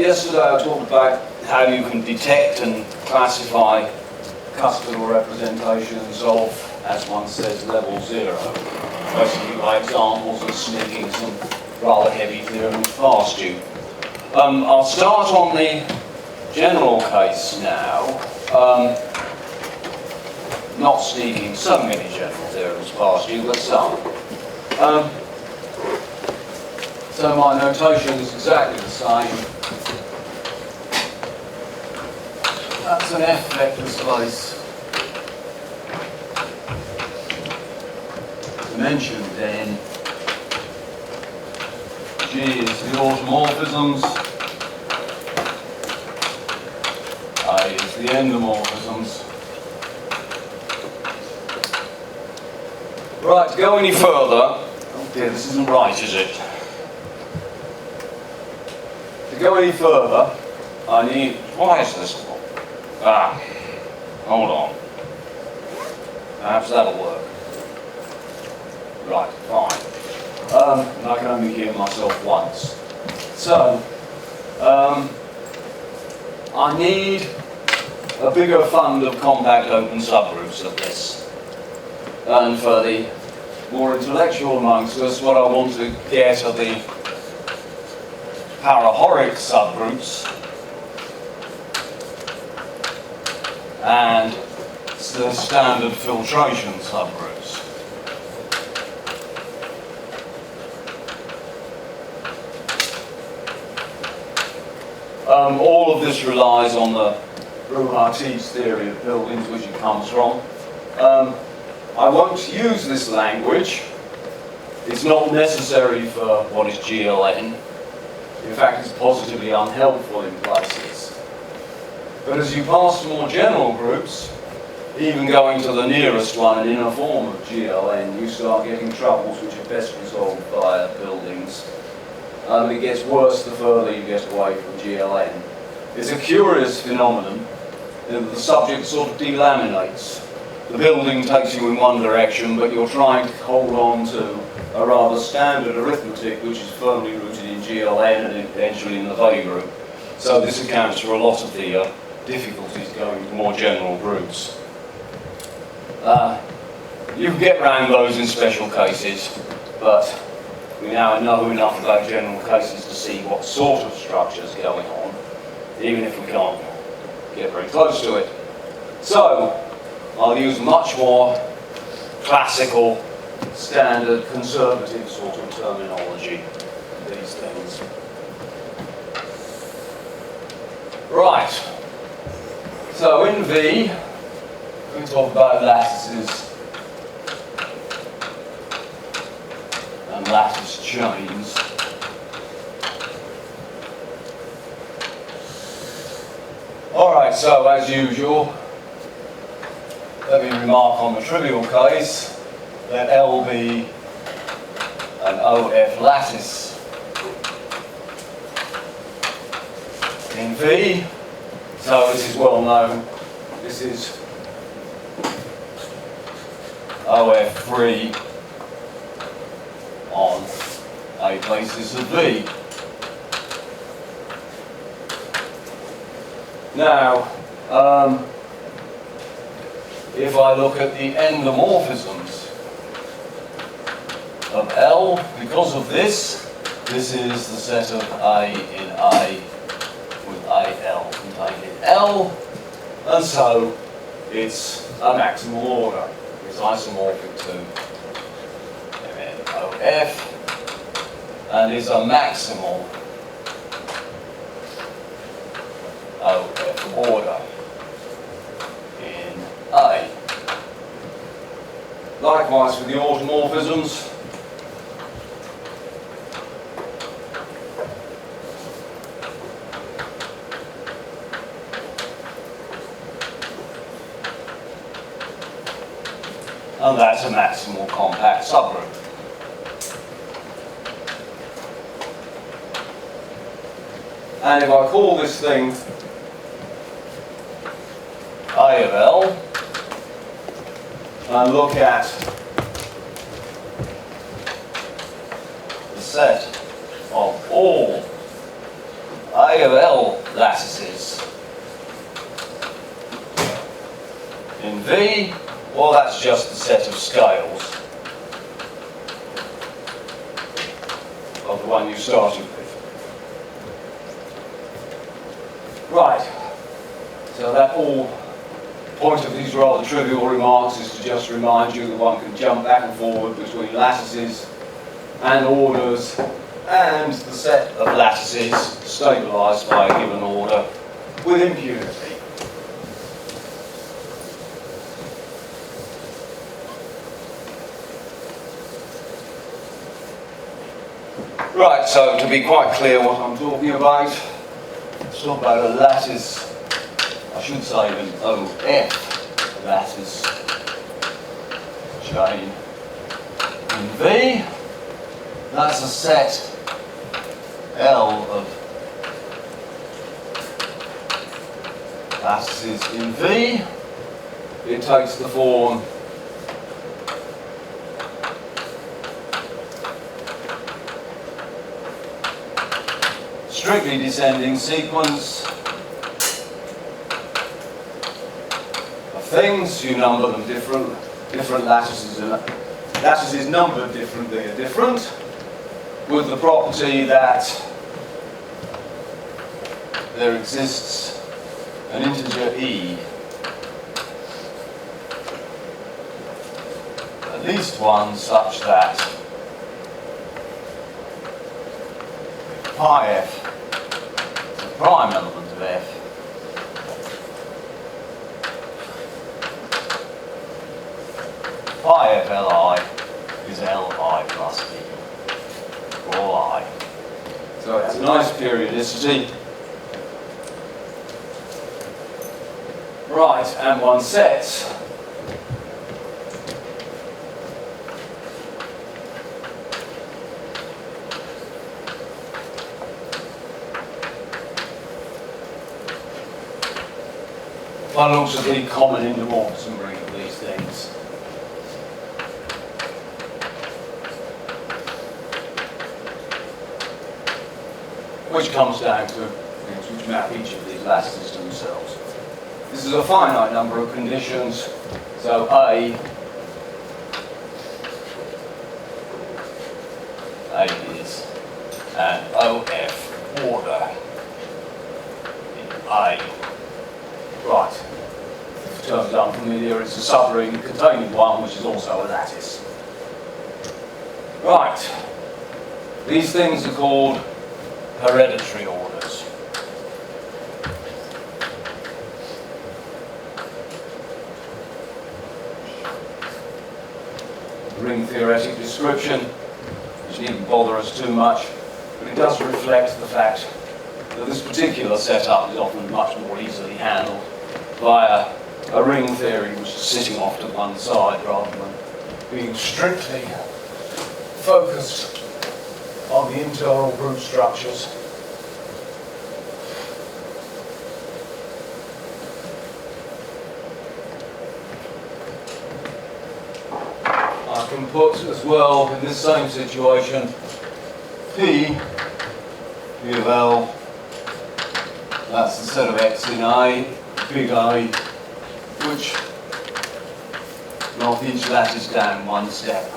Yesterday I talked about how you can detect and classify cuspidal representations of, as one says, level 0. Basically by examples of sneaking some rather heavy theorems past you. I'll start on the general case now. Not sneaking so many general theorems past you, but some. So my notation is exactly the same. That's an F vector space. Dimension then. G is the automorphisms. I is the endomorphisms. Right, to go any further. Oh dear, this isn't right, is it? To go any further, I need. Why is this? Hold on. Perhaps that'll work. Right, fine. And I can only hear myself once. So, I need a bigger fund of compact open subgroups of this. And for the more intellectual amongst us, what I want to get are the parahoric subgroups and the standard filtration subgroups. All of this relies on the Brouhard-Teague's theory of buildings, which it comes from. I won't use this language. It's not necessary for what is GLN. In fact, it's positively unhelpful in places. But as you pass to more general groups, even going to the nearest one, an inner form of GLN, you start getting troubles which are best resolved via buildings. It gets worse the further you get away from GLN. It's a curious phenomenon that the subject sort of delaminates. The building takes you in one direction, but you're trying to hold on to a rather standard arithmetic which is firmly rooted in GLN and eventually in the Vega group. So this accounts for a lot of the difficulties going to more general groups. You can get around those in special cases, but we now know enough about general cases to see what sort of structure is going on, even if we can't get very close to it. So, I'll use much more classical, standard, conservative sort of terminology for these things. Right. So in V, we talk about lattices and lattice chains. Alright, so as usual, let me remark on the trivial case that L be an OF lattice in V. So this is well known. This is OF3 on a basis of V. Now, if I look at the endomorphisms of L, because of this is the set of A in A with AL contained in L, and so it's a maximal order. It's isomorphic to OF and is a maximal OF order in A. Likewise for the automorphisms, and that's a maximal compact subgroup. And if I call this thing A of L, and look at the set of all A of L lattices in V, well, that's just the set of scales of the one you started with. Right, so that all point of these rather trivial remarks is to just remind you that one can jump back and forward between lattices and orders and the set of lattices stabilised by a given order with impunity. Right, so to be quite clear what I'm talking about, let's talk about a lattice, I should say an OF lattice chain in V. That's a set L of lattices in V. It takes the form strictly descending sequence of things. You number them different lattices, and lattices numbered differently are different, with the property that there exists an integer e, at least one such that pi f is the prime element of f, pi f li is li plus e, for all I. So it's a nice periodicity. Right, and one sets one looks at the common endomorphism ring of these things. Which comes down to things which map each of these lattices to themselves. This is a finite number of conditions, so A is an OF order in A. Right, if terms are unfamiliar, it's a subring containing one which is also a lattice. Right, these things are called hereditary orders. Ring theoretic description, which needn't bother us too much, but it does reflect the fact that this particular setup is often much more easily handled via a ring theory which is sitting off to one side rather than being strictly focused on the internal group structures. I can put as well, in this same situation, P of L, that's the set of X in A, big A, which knock each lattice down one step.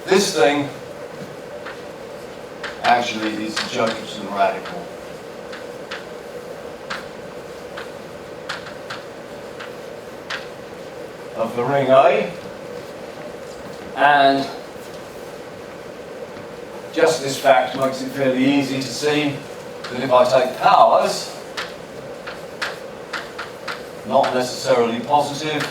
This thing actually is the Josephson radical. Of the ring A, and just this fact makes it fairly easy to see that if I take powers, not necessarily positive,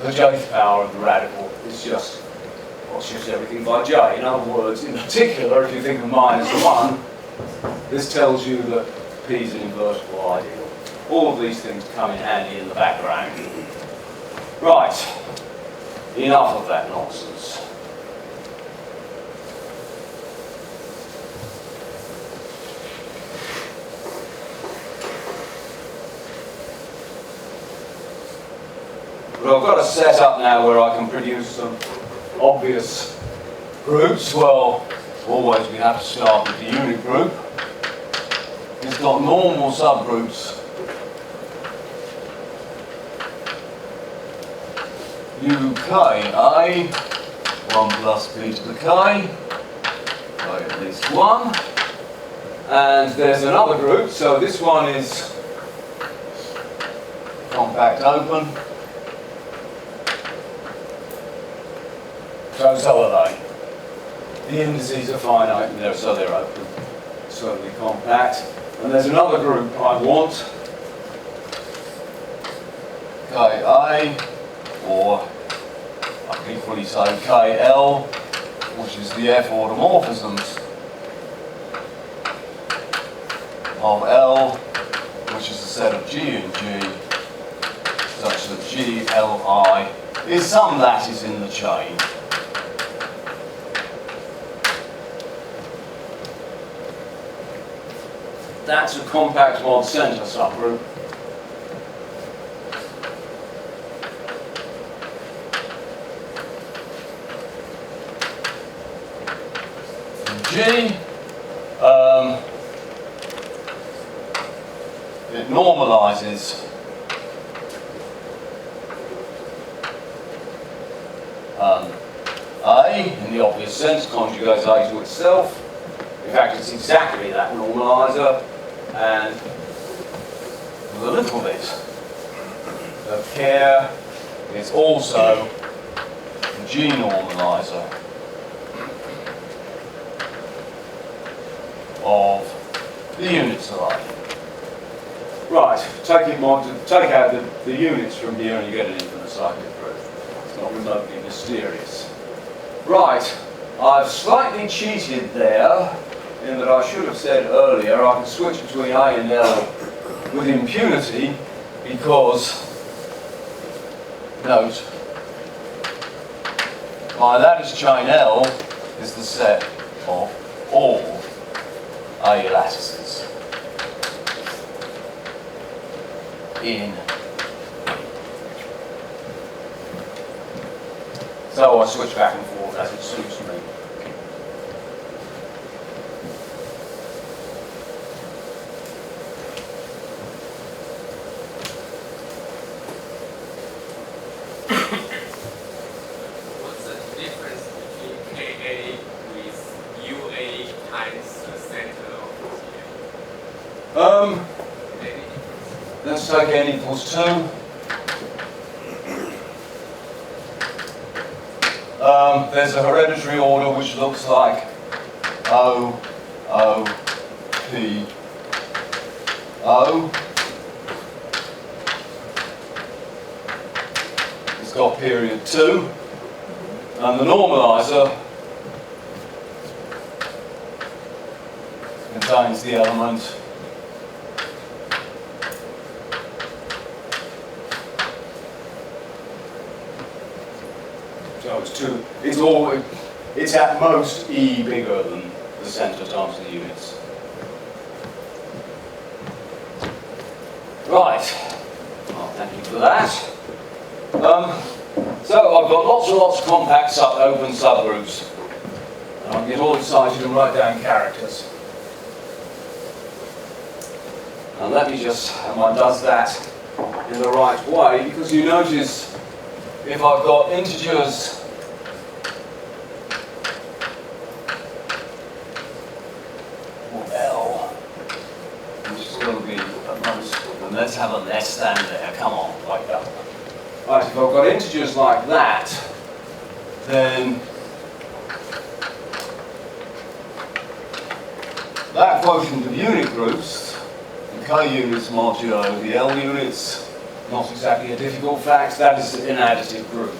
the jth power of the radical is just, well, shifts everything by j. In other words, in particular, if you think of minus 1, this tells you that P is an invertible ideal. All of these things come in handy in the background. Right, enough of that nonsense. But I've got a setup now where I can produce some obvious groups. Well, always we have to start with the unit group. It's got normal subgroups UKA, 1 plus b to the k, by at least 1. And there's another group, so this one is compact open. So are they. The indices are finite, and so they're open. So they're compact. And there's another group I want, KA, or I can equally say KL, which is the F automorphisms of L, which is a set of G and G, such that GLI is some lattice in the chain. That's a compact mod center subgroup. G, it normalizes A, in the obvious sense, conjugates A to itself. In fact, it's exactly that normalizer, and with a little bit of care, it's also the G normalizer of the units array. Right, take out the units from here and you get an infinite cyclic group. It's not remotely mysterious. Right, I've slightly cheated there in that I should have said earlier I can switch between A and L with impunity because, note, my lattice chain L is the set of all A lattices in. So I switch back and forth as it suits me. What's the difference between KA with UA times the center of GA? Any difference? Let's take n equals 2. There's a hereditary order which looks like O, O, P, O. It's got period 2. And the normalizer contains the element so it's at most E bigger than the center times the units. Right. Well, thank you for that. So I've got lots and lots of compact open subgroups. And I get all excited and write down characters. And let me just, and one does that in the right way, because you notice if I've got integers or L, which is going to be at most, and let's have a less than there, come on, like that. Right, if I've got integers like that, then that quotient of unit groups, the K units modulo the L units, not exactly a difficult fact, that is an additive group.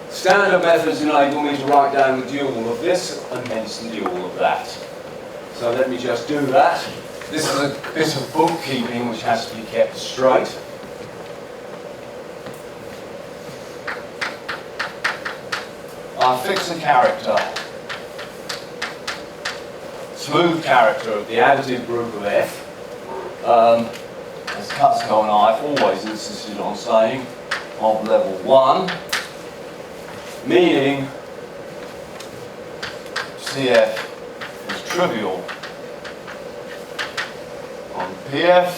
Standard methods enable me to write down the dual of this and hence the dual of that. So let me just do that. This is a bit of bookkeeping which has to be kept straight. I fix a character, smooth character of the additive group of F. as Cusco and I have always insisted on saying, of level 1, meaning CF is trivial on PF,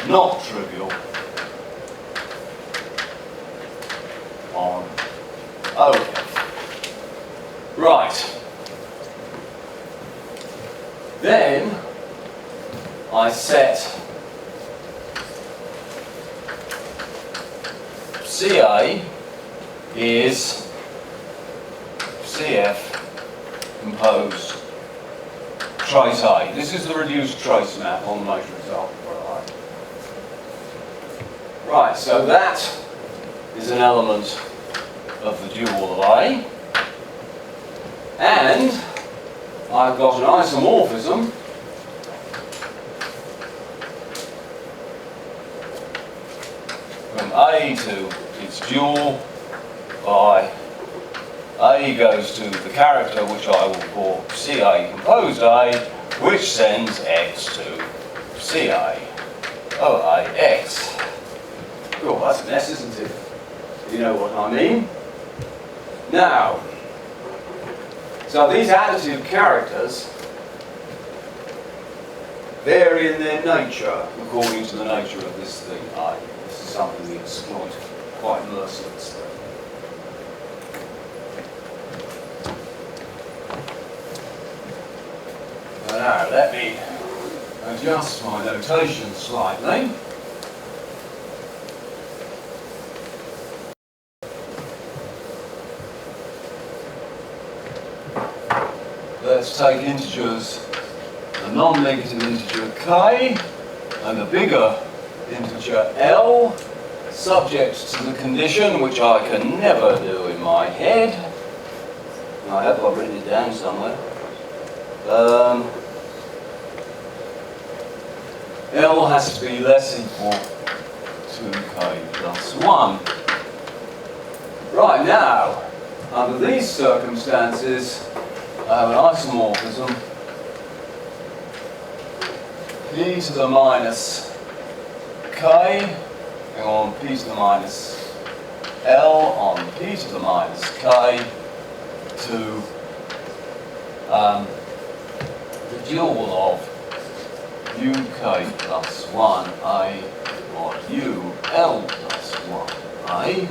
not trivial on OF. Right. Then I set CA is CF composed trace A. This is the reduced trace map on the motor example for I. Right, so that is an element of the dual of A. And I've got an isomorphism from A to its dual by A goes to the character which I will call CA composed A, which sends X to CA OAX. Oh, that's a mess, isn't it? You know what I mean? Now, so these additive characters vary in their nature according to the nature of this thing I. This is something we exploit quite mercilessly. Now, let me adjust my notation slightly. Let's take integers, a non-negative integer k and a bigger integer L, subject to the condition which I can never do in my head. I hope I've written it down somewhere. L has to be less equal to k plus 1. Right, now, under these circumstances, I have an isomorphism p to the minus k on p to the minus L on p to the minus k to the dual of uk plus 1a or ul plus 1a,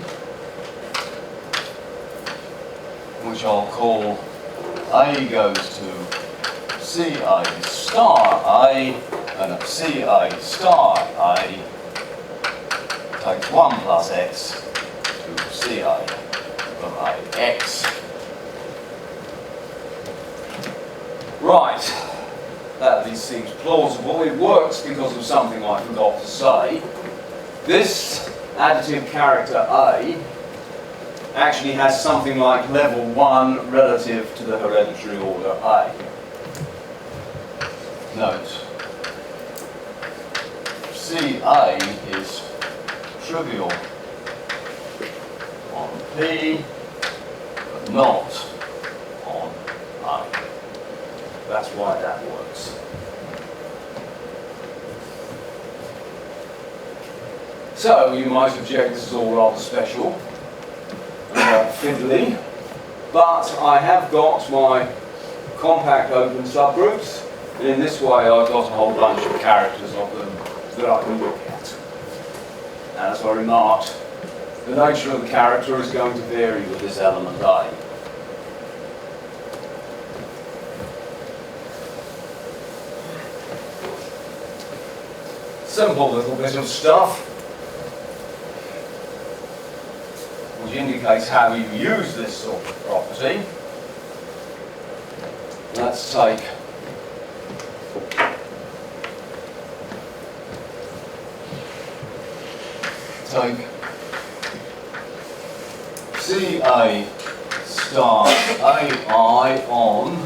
which I'll call A goes to CA star A, and at CA star A takes 1 plus X to CA of AX. Right, that at least seems plausible. It works because of something I forgot to say. This additive character A actually has something like level 1 relative to the hereditary order A. Note, CA is trivial on P, but not on A. That's why that works. So, you might object this is all rather special. Fiddly, but I have got my compact open subgroups, and in this way I've got a whole bunch of characters of them that I can look at. And as I remarked, the nature of the character is going to vary with this element A. Simple little bit of stuff, which indicates how you use this sort of property. Let's take CA star AI on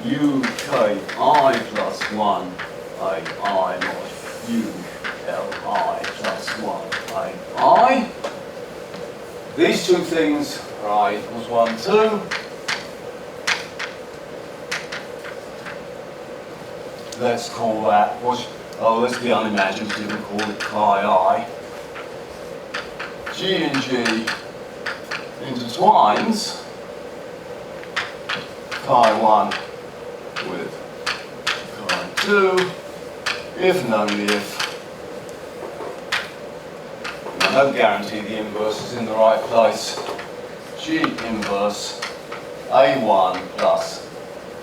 UKI plus 1 AI mod ULI plus 1 AI. These two things are I equals 1, 2. Let's call that, oh, let's be unimaginative and call it chi I. G and G intertwines chi1 with chi2 if and only if, and I don't guarantee the inverse is in the right place, G inverse A1 plus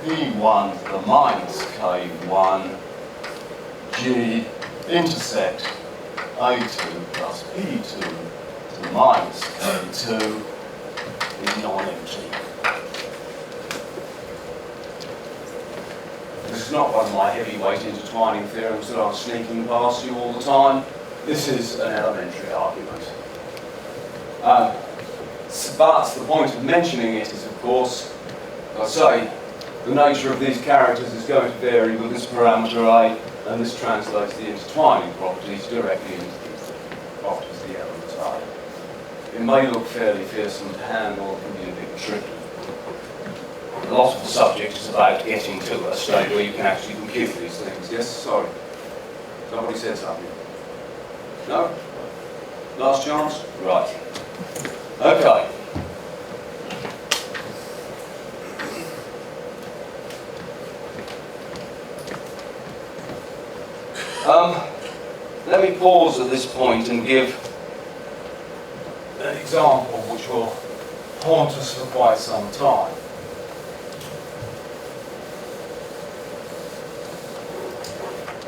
P1 to the minus K1 G intersect A2 plus P2 to the minus K2 is non-empty. This is not one of my heavyweight intertwining theorems that I'm sneaking past you all the time. This is an elementary argument. But the point of mentioning it is, of course, as I say, the nature of these characters is going to vary with this parameter A, and this translates the intertwining properties directly into the properties of the element A. It may look fairly fearsome to handle, it can be a bit tricky. A lot of the subject is about getting to a state where you can actually compute these things. Yes, sorry. Somebody said something. No? Last chance? Right. Okay. Let me pause at this point and give an example which will haunt us for quite some time.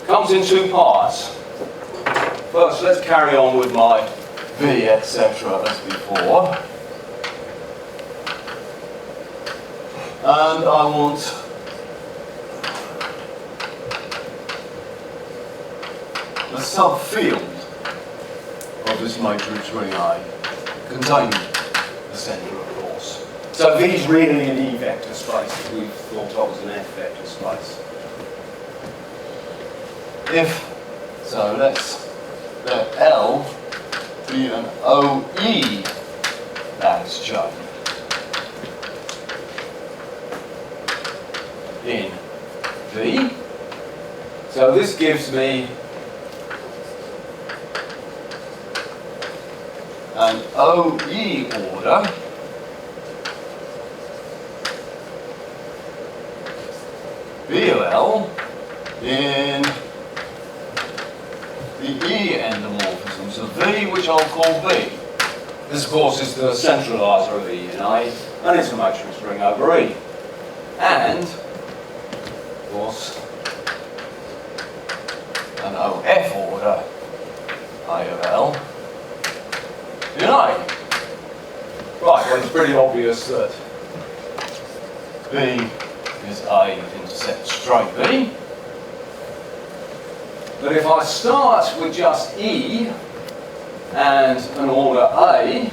Comes in two parts. First, let's carry on with my V, etc. as before. And I want a subfield of this matrix ring A containing the centre, of course. So V is really an E vector space. We thought of as an F vector space. If, so let's let L be an OE lattice chain in V. So this gives me an OE order VOL in the E endomorphisms of V, which I'll call B. This, of course, is the centralizer of E in A, and it's a matrix ring over E. And, of course, an OF order A of L in A. Right, well, it's pretty obvious that B is A that intersects straight B. But if I start with just E and an order A,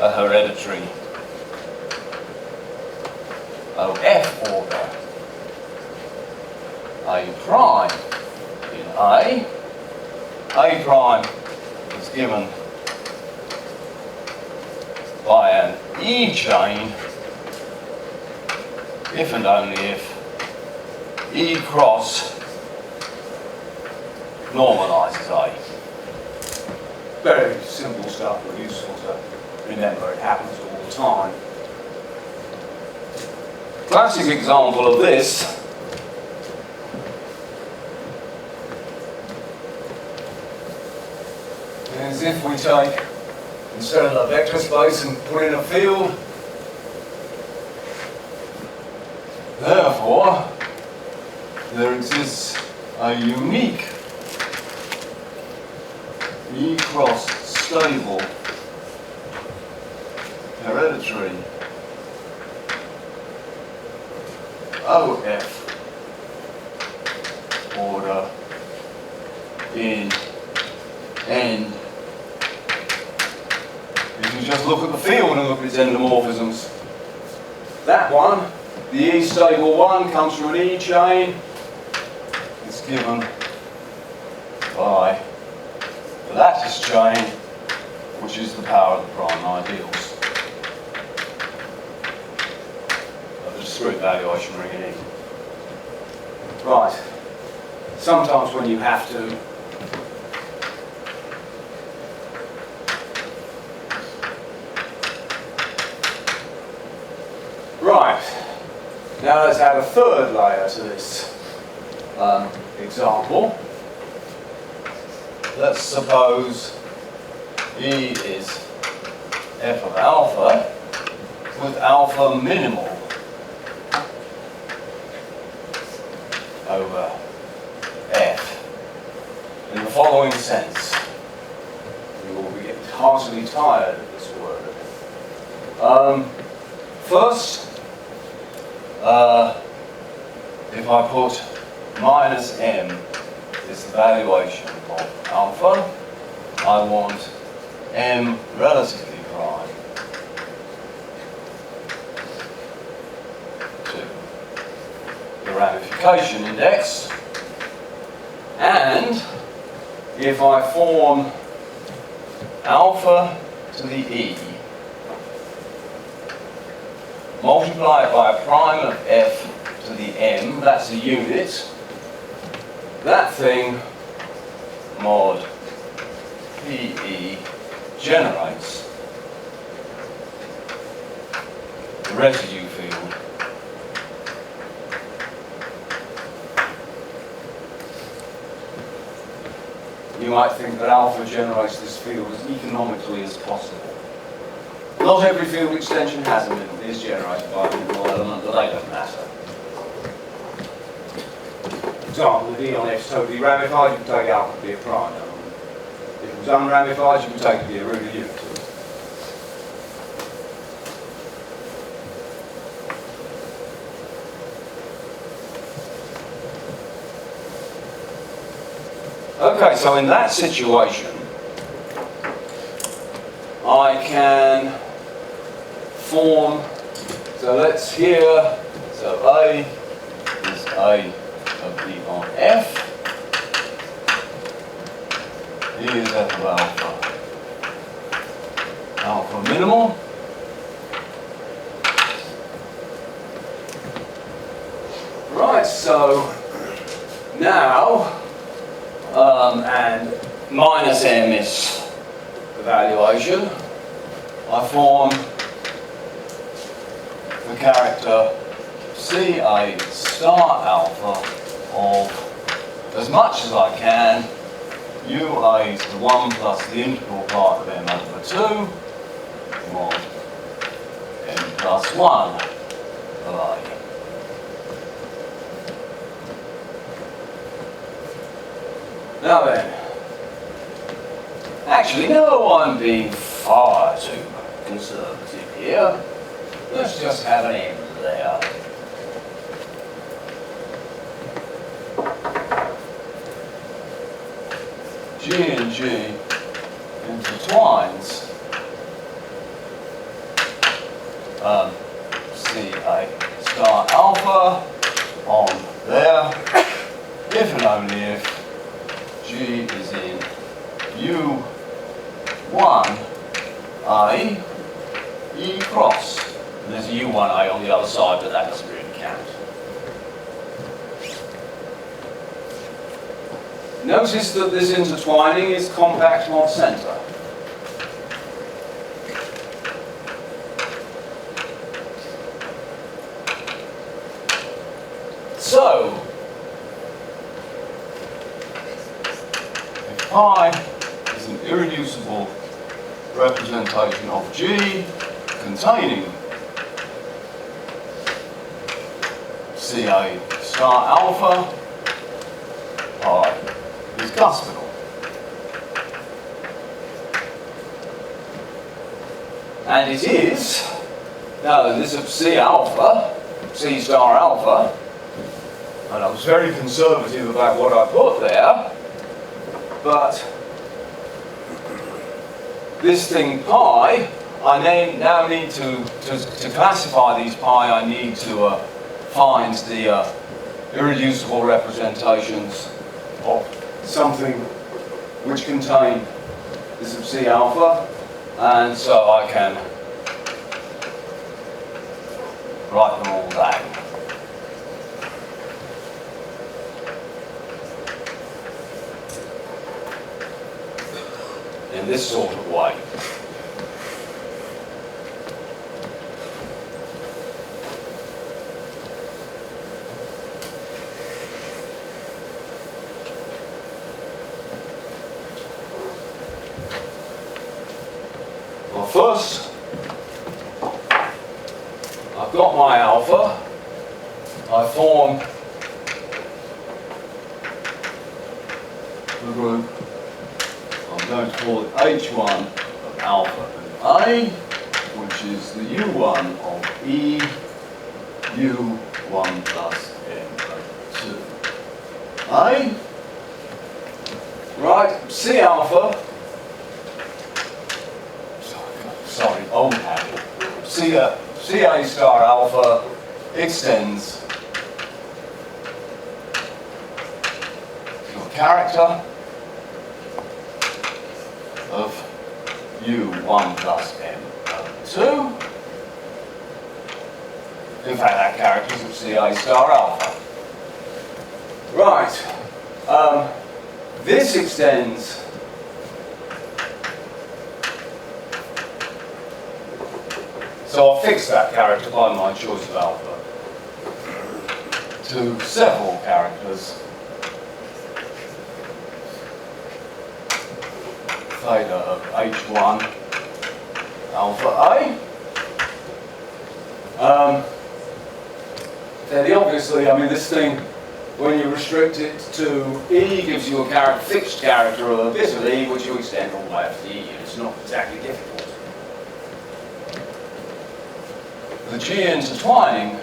a hereditary OF order A prime in A prime is given by an E chain if and only if E cross normalizes A. Very simple stuff, but useful to remember. It happens all the time. Classic example of this is if we take, instead of the vector space, and put in a field. Therefore, there exists a unique E cross stable hereditary OF order in N. If you just look at the field and look at its endomorphisms, that one, the E stable 1 comes from an E chain. It's given by the lattice chain, which is the power of the prime ideals. I'll just discrete valuation ring in. Right. Sometimes when you have to, right. Now let's add a third layer to this example. Let's suppose E is f of alpha with alpha minimal over f in the following sense. You will be getting heartily tired of this word. First, if I put minus m is the valuation of alpha, I want m relatively prime to the ramification index, and if I form alpha to the e, multiply it by a prime of f to the m, that's a unit, that thing, mod PE, generates the residue field you might think that alpha generates this field as economically as possible. Not every field extension has a minimal, is generated by a minimal element, but they don't matter. For example, if E on F is totally ramified, you can take alpha to be a prime element. If it was unramified, you can take it to be a root of unity. Okay, so in that situation, I can form, so let's here, so A is A of B on F, E is F of alpha, alpha minimal, right, so now, and minus m is the valuation, I form the character CA star alpha of, as much as I can, UA is the 1 plus the integral part of m over 2, mod m plus 1 of A. Now then, actually no, I'm being far too conservative here. Let's just have an M there. G and G intertwines CA star alpha on there, if and only if G is in U1A E cross. And there's a U1A on the other side, but that doesn't really count. Notice that this intertwining is compact mod center. So, if pi is an irreducible representation of G containing CA star alpha, pi is cuspidal. And it is, now this is C alpha, C star alpha, and I was very conservative about what I put there, but this thing pi, I now need to classify these pi, I need to find the irreducible representations of something which contain the sub C alpha, and so I can write them all down. In this sort of way. Well, first, I've got my alpha. I form the group. I'm going to call it H1 of alpha and A, which is the U1 of E, U1 plus M2. A, right, C alpha, sorry, old habit. CA star alpha extends to a character of U1 plus M2. In fact, that character is of CA star alpha. Right. This extends so I'll fix that character by my choice of alpha to several characters theta of H1 alpha A. Fairly obviously, I mean, this thing, when you restrict it to E, gives you a fixed character of a bit of E, which you extend all the way up to E, and it's not exactly difficult. The G intertwining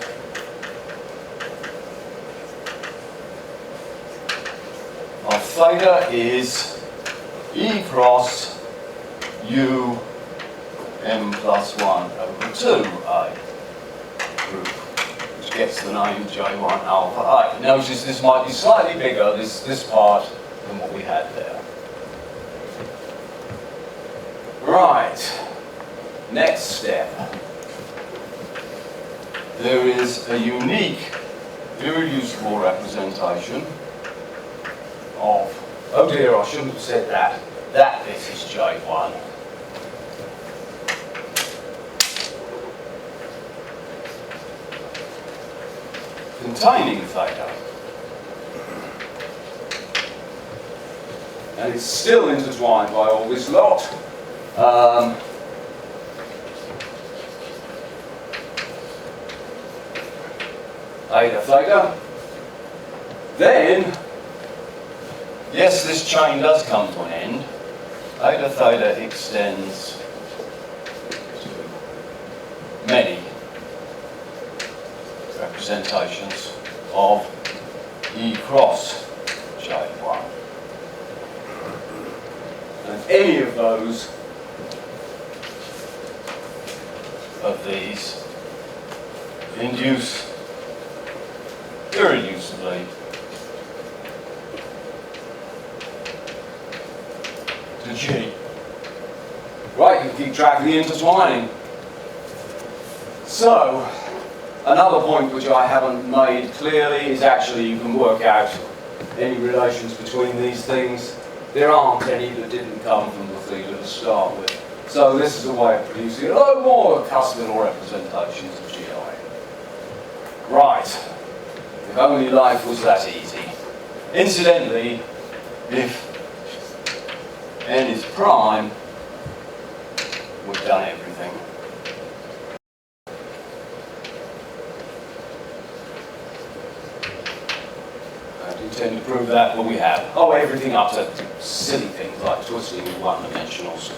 of theta is E cross U M plus 1 over 2A group, which gets the name J1 alpha A. Notice this might be slightly bigger, this part, than what we had there. Right, next step. There is a unique, irreducible representation of, oh dear, I shouldn't have said that. That bit is J1. Containing theta. And it's still intertwined by all this lot. Eta theta. Then, yes, this chain does come to an end. Eta theta extends to many representations of E cross J1. And any of those of these induce irreducibly to G. Right, you can keep track of the intertwining. So, another point which I haven't made clearly is actually you can work out any relations between these things. There aren't any that didn't come from the theta to start with. So this is a way of producing a lot more cuspidal representations of GI. Right. If only life was that easy. Incidentally, if n is prime, we've done everything. I intend to prove that, but we have. Oh, everything up to silly things like twisting one-dimensionals.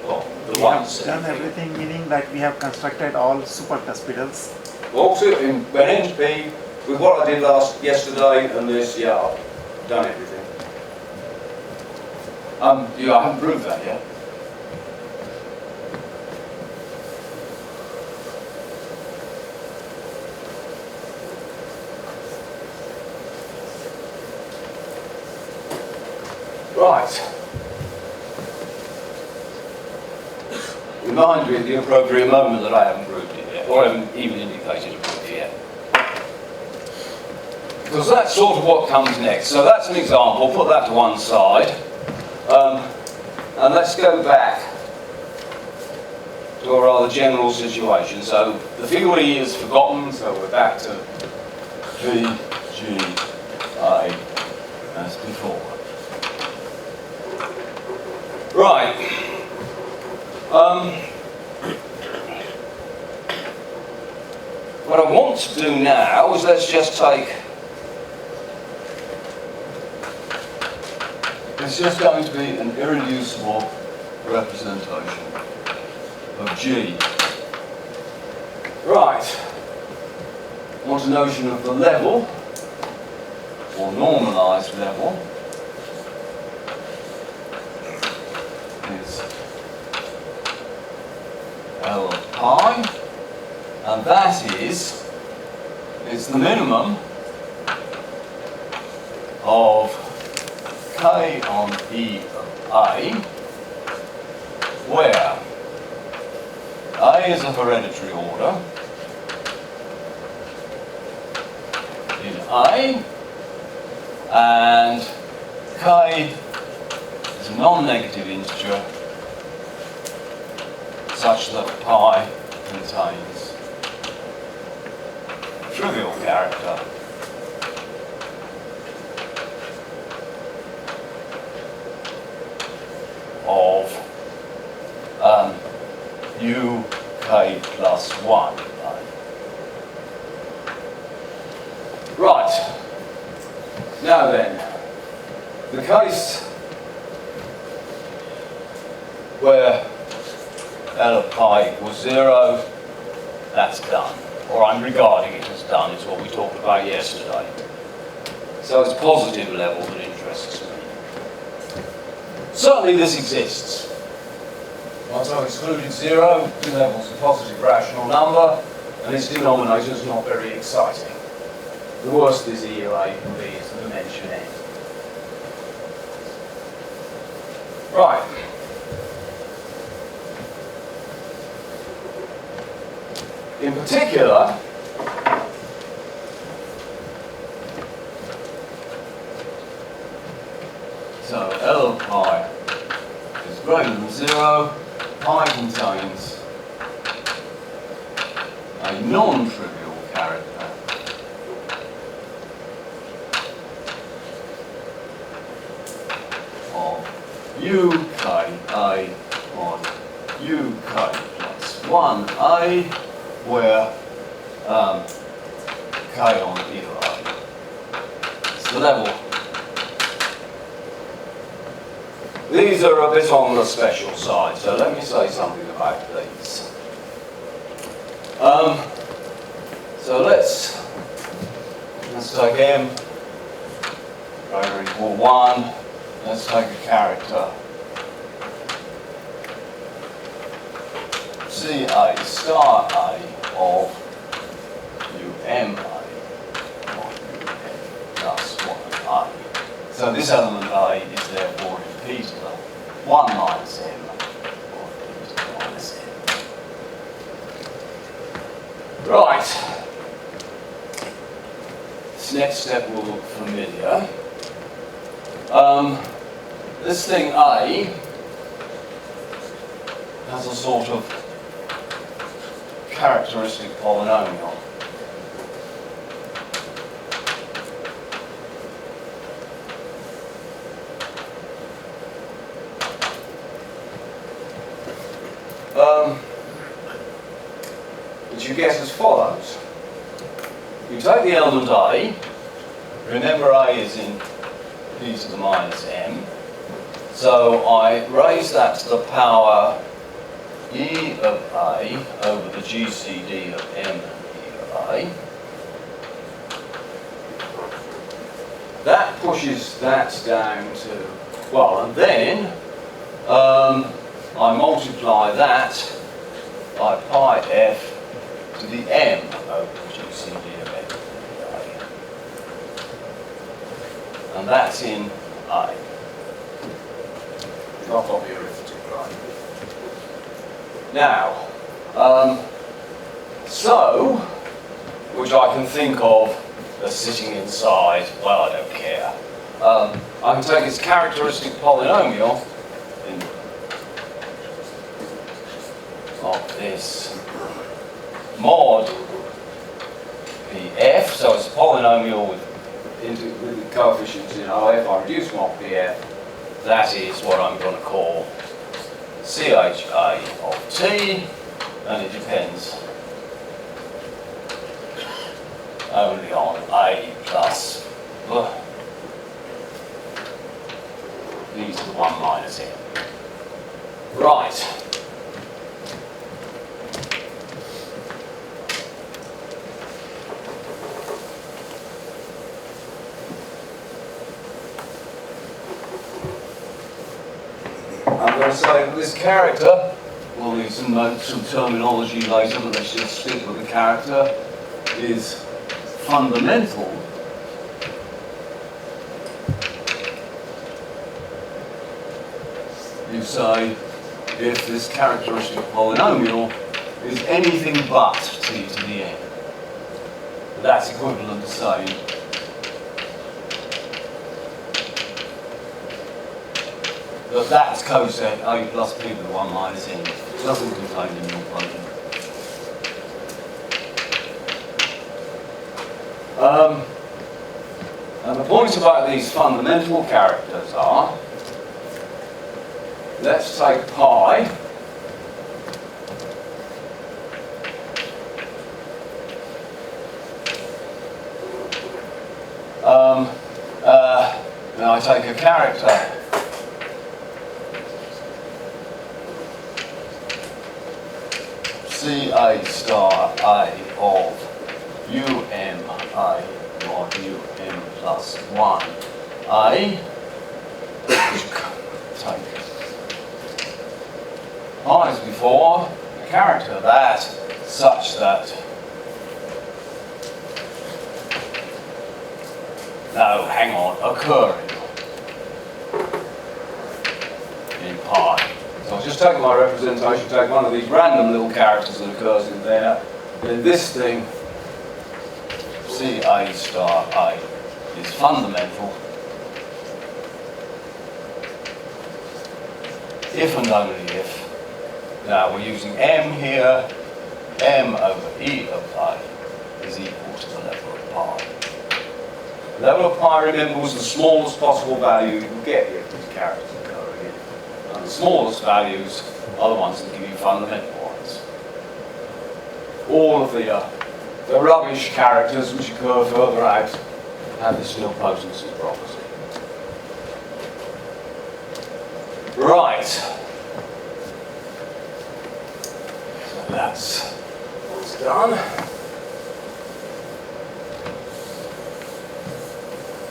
Well, the We one have done everything, meaning that we have constructed all super cuspidals. Also, in NP, with what I did yesterday and this, yeah, I've done everything. Yeah, I haven't proved that yet. Right. Remind me at the appropriate moment that I haven't proved it yet. or even indicated a proof yet. Because that's sort of what comes next. So that's an example, put that to one side. And let's go back to a rather general situation. So the field E is forgotten, so we're back to V, G, A as before. Right. What I want to do now is let's just take, it's just going to be an irreducible representation of G. Right. I want a notion of the level, or normalized level, is L of pi, and that is the minimum of K on E of A, where A is a hereditary order in A, and K is a non-negative integer such that pi contains a trivial character of u k plus 1. Right. Now then, the case where L of pi equals 0, that's done. Or I'm regarding it as done, is what we talked about yesterday. So it's positive level that interests me. Certainly this exists. Once I've excluded 0, the level's a positive rational number, and its denominator is not very exciting. The worst this E or A can be is the dimension n. Right. In particular, so L of pi is greater than 0, pi contains a non-trivial character of UK A on UK plus 1A, where K on either A is the level. These are a bit on the special side, so let me say something about these. So let's take M greater or equal 1. Let's take a character CA star A of UMA or UM plus 1A. So this element A is therefore repeated 1 minus M or repeated minus M. Right. This next step will look familiar. This thing A has a sort of characteristic polynomial. Which you get as follows. You take the element A, remember A is in e to the minus m, so I raise that to the power e of A over the GCD of m and e of A. That pushes that down to, well, and then I multiply that by pi f to the m over the GCD of m and e of A. And that's in A. Not on the arithmetic, right? Now, So, which I can think of as sitting inside, well, I don't care. I can take its characteristic polynomial of this mod PF, so it's a polynomial with the coefficients in OF. I reduce mod PF. That is what I'm going to call CHA of T, and it depends only on A plus e to the 1 minus n. Right. I'm going to say that this character, we'll need some terminology later, but let's just stick with the character, is fundamental you say if this characteristic polynomial is anything but t to the n. That's equivalent to saying that's coset a plus p to the 1 minus n. It doesn't contain a null function. And the point about these fundamental characters are, let's take pi, now I take a character CA star A of UMA mod UM plus 1A, take pi as before, a character that such that, no, hang on, occurring in pi. So I'll just take my representation, take one of these random little characters that occurs in there, then this thing, CA star A, is fundamental if and only if. Now we're using m here, m over e of A is equal to the level of pi. The level of pi, remember, was the smallest possible value you can get if these characters occur again. And the smallest values are the ones that give you fundamental ones. All of the rubbish characters which occur further out have this nilpotency property. Right. So that's done.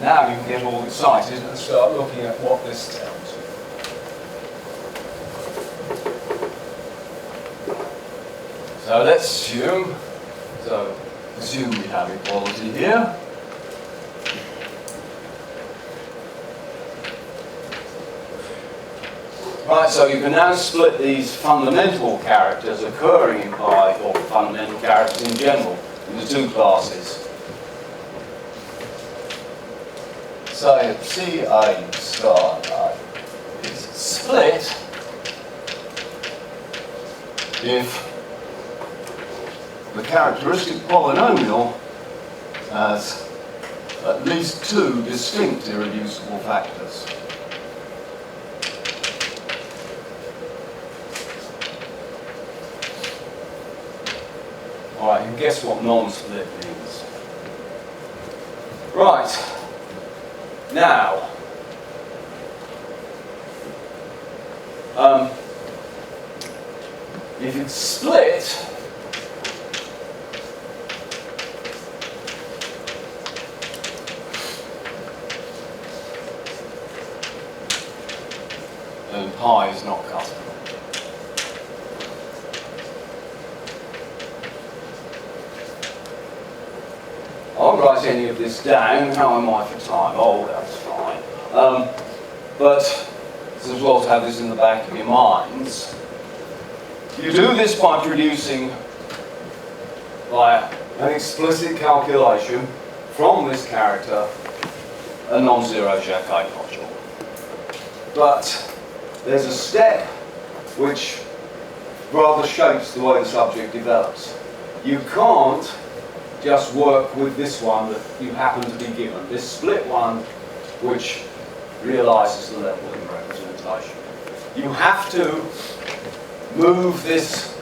Now you can get all excited and start looking at what this tells you. So let's assume we have equality here. Right, so you can now split these fundamental characters occurring in pi, or fundamental characters in general, into two classes. Say CA star A is split if the characteristic polynomial has at least two distinct irreducible factors. Alright, you can guess what non-split means. Right. Now, if it's split, then pi is not cuspidal. I'll write any of this down. How am I for time? Oh, that's fine. But it's as well to have this in the back of your minds. You do this by producing by an explicit calculation from this character a non-zero Jacquet module. But there's a step which rather shapes the way the subject develops. You can't just work with this one that you happen to be given, this split one which realizes the leveling representation. You have to move this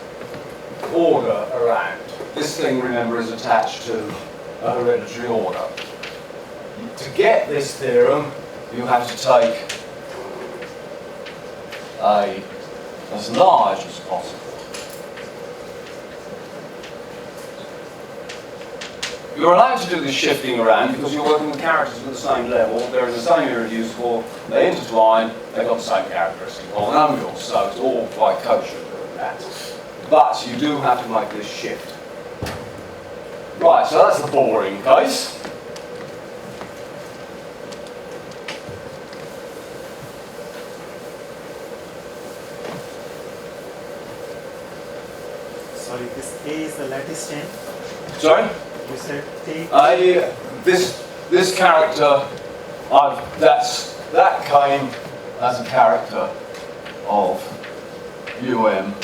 order around. This thing, remember, is attached to a hereditary order. To get this theorem, you have to take as large as possible. You're allowed to do this shifting around because you're working with characters with the same level, they're in the same irreducible, they intertwine, they've got the same characteristic polynomials, so it's all quite kosher doing that. But you do have to make this shift. Right, so that's the boring case. Sorry, this A is the lattice chain. Sorry? You said A. This character, that came as a character of UMA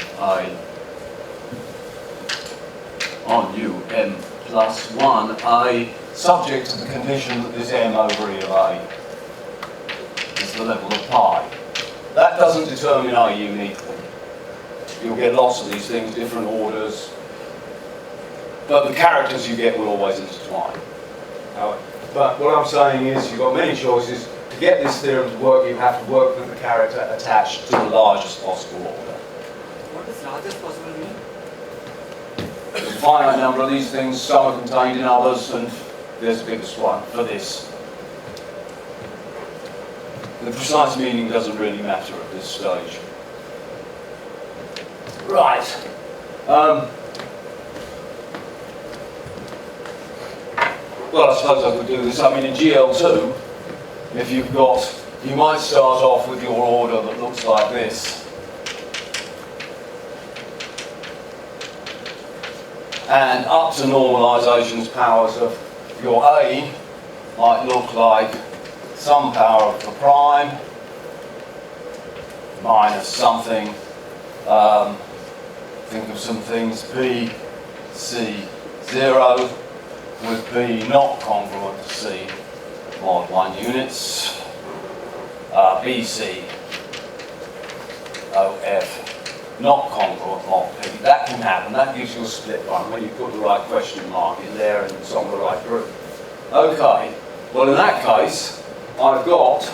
on UM plus 1A, subject to the condition that this M over E of A is the level of pi. That doesn't determine A uniquely. You'll get lots of these things, different orders, but the characters you get will always intertwine. But what I'm saying is you've got many choices. To get this theorem to work, you have to work with the character attached to the largest possible order. What does largest possible mean? There's a finite number of these things, some are contained in others, and there's the biggest one for this. The precise meaning doesn't really matter at this stage. Right. Well, I suppose I could do this. I mean, in GL2, if you've got, you might start off with your order that looks like this. And up to normalizations powers of your A might look like some power of the prime minus something. Think of some things, B, C, 0, with B not congruent to C mod 1 units, BC, OF, not congruent mod P. That can happen, that gives you a split one when you put the right question mark in there and it's on the right group. Okay, well in that case, I've got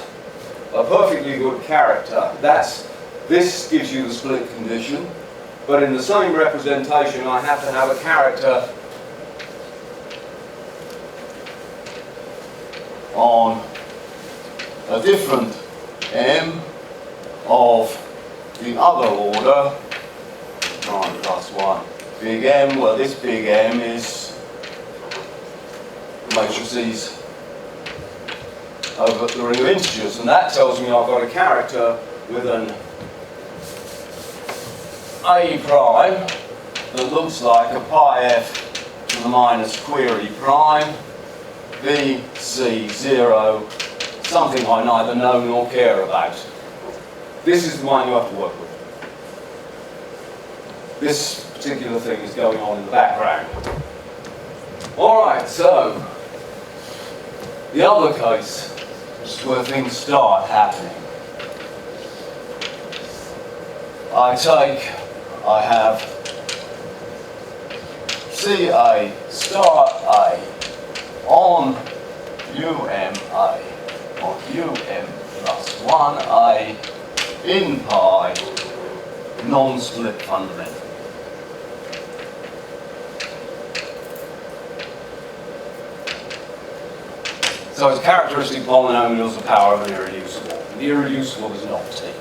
a perfectly good character. This gives you the split condition, but in the same representation I have to have a character on a different M of the other order, 9 plus 1, big M. Well, this big M is matrices over the ring of integers, and that tells me I've got a character with an A prime that looks like a pi f to the minus query prime, B, C, 0, something I neither know nor care about. This is the one you have to work with. This particular thing is going on in the background. Alright, so the other case, which is where things start happening. I have CA star A on UMA on UM plus 1A in pi non-split fundamental. So its characteristic polynomial is the power of an irreducible. The irreducible is not T.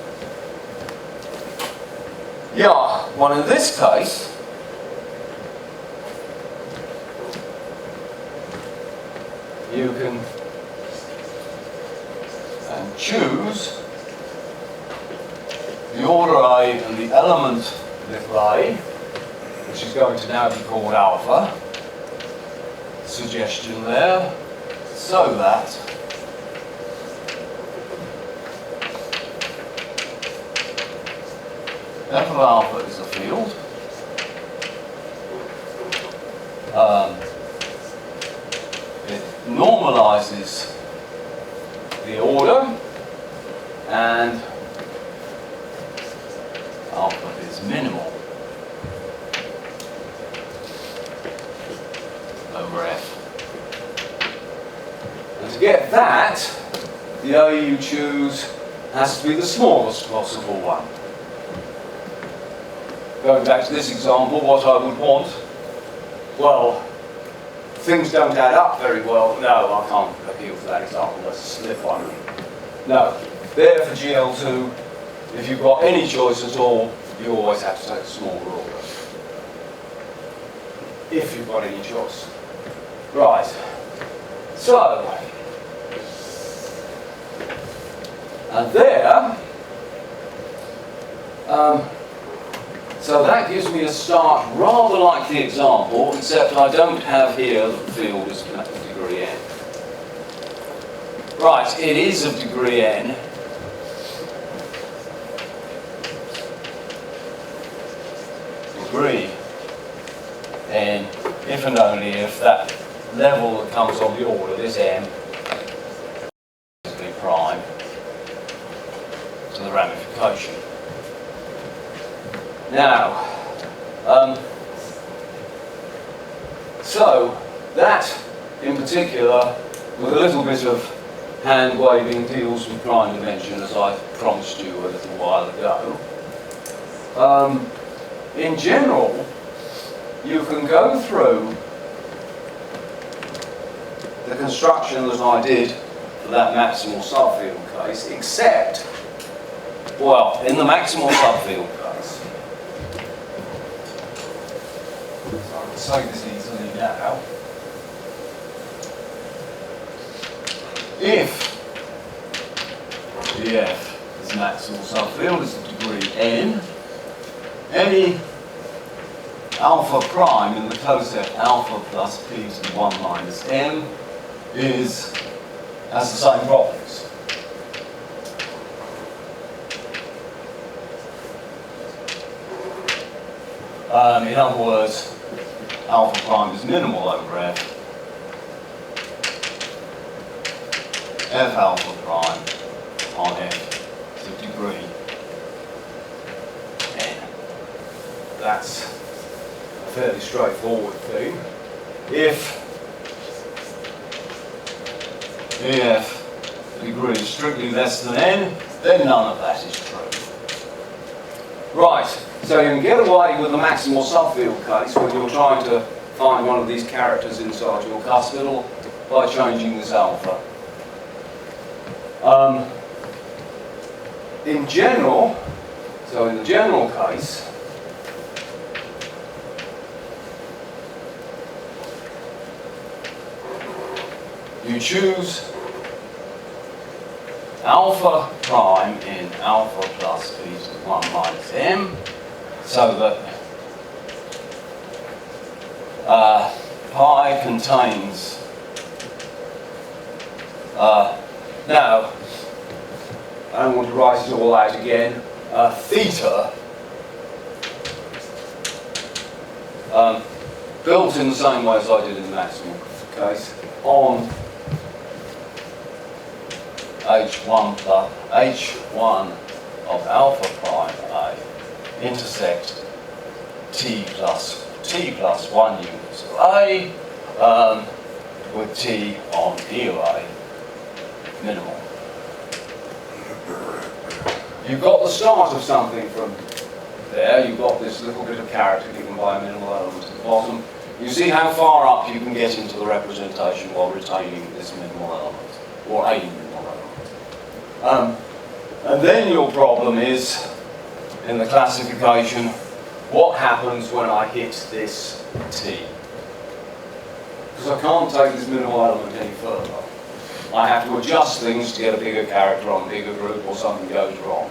Yeah, well in this case, you can choose the order A and the element little a, which which is going to now be called alpha. Suggestion there, so that f of alpha is a field. It normalizes the order, and alpha is minimal over f. And to get that, the A you choose has to be the smallest possible one. Going back to this example, what I would want, well, things don't add up very well. No, I can't appeal for that example, that's a slip one. No, there for GL2, if you've got any choice at all, you always have to take the smaller order. If you've got any choice. Right, so, and there, so that gives me a start rather like the example, except I don't have here that the field is of degree n. Right, it is of degree n. Degree n, if and only if that level that comes on the order, this m, is prime to the ramification. Now, so that in particular, with a little bit of hand waving, deals with prime dimension, as I promised you a little while ago. In general, you can go through the construction that I did for that maximal subfield case, except, well, in the maximal subfield case, so I can say this easily now, if df is maximal subfield is of degree n, any alpha prime in the coset alpha plus p to the 1 minus m has the same properties. In other words, alpha prime is minimal over f. F alpha prime on f is of degree n. That's a fairly straightforward thing. If EF degree is strictly less than n, then none of that is true. Right, so you can get away with the maximal subfield case when you're trying to find one of these characters inside your cuspidal by changing this alpha. In general, so in the general case, you choose alpha prime in alpha plus p to the 1 minus m, so that pi contains, now, I don't want to write it all out again, theta, built in the same way as I did in the maximal case, on h1 plus h1 of alpha prime a intersect t plus 1 units of a with t on e of a minimal. You've got the start of something from there. You've got this little bit of character given by a minimal element at the bottom. You see how far up you can get into the representation while retaining this minimal element, or a minimal element. And then your problem is, in the classification, what happens when I hit this t? Because I can't take this minimal element any further. I have to adjust things to get a bigger character on a bigger group, or something goes wrong.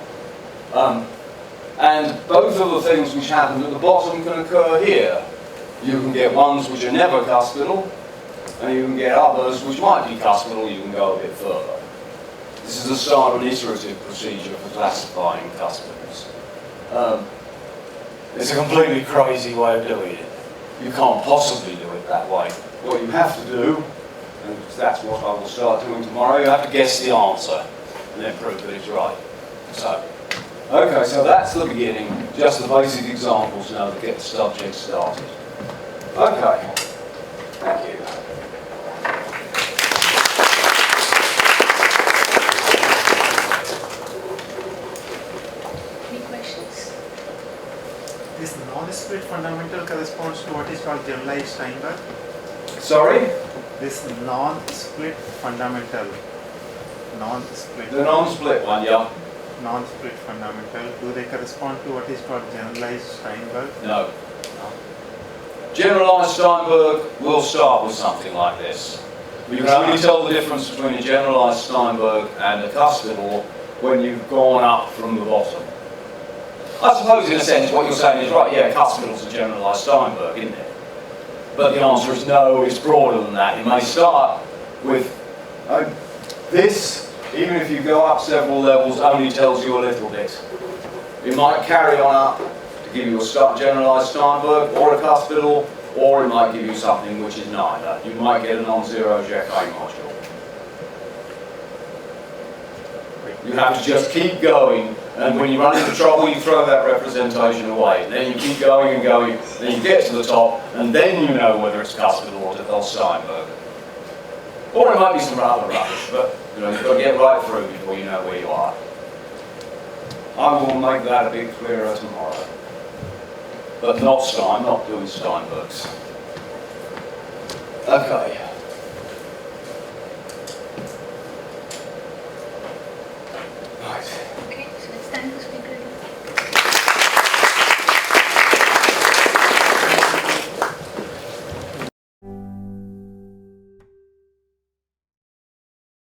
And both of the things which happen at the bottom can occur here. You can get ones which are never cuspidal, and you can get others which might be cuspidal. You can go a bit further. This is the start of an iterative procedure for classifying cuspidals. It's a completely crazy way of doing it. You can't possibly do it that way. What you have to do, and that's what I will start doing tomorrow, you have to guess the answer and then prove that it's right. So, okay, so that's the beginning, just the basic examples now to get the subject started. Okay, thank you. Any questions? This non-split fundamental corresponds to what is called generalized Steinberg. Sorry? This non-split fundamental, non-split, The non-split one, yeah? non-split fundamental, do they correspond to what is called generalized Steinberg? No. Generalized Steinberg will start with something like this. You can only tell the difference between a generalized Steinberg and a cuspidal when you've gone up from the bottom. I suppose in a sense what you're saying is right, yeah, cuspidal's a generalized Steinberg, isn't it? But the answer is no, it's broader than that. You may start with this, even if you go up several levels, only tells you a little bit. It might carry on up to give you a generalized Steinberg or a cuspidal, or it might give you something which is neither. You might get a non-zero Jacquet module. You have to just keep going, and when you run into trouble, you throw that representation away. And then you keep going and going, then you get to the top, and then you know whether it's cuspidal or Del Steinberg. Or it might be some rather rubbish, but you know, you've got to get right through before you know where you are. I will make that a bit clearer tomorrow. But not doing Steinbergs. Okay.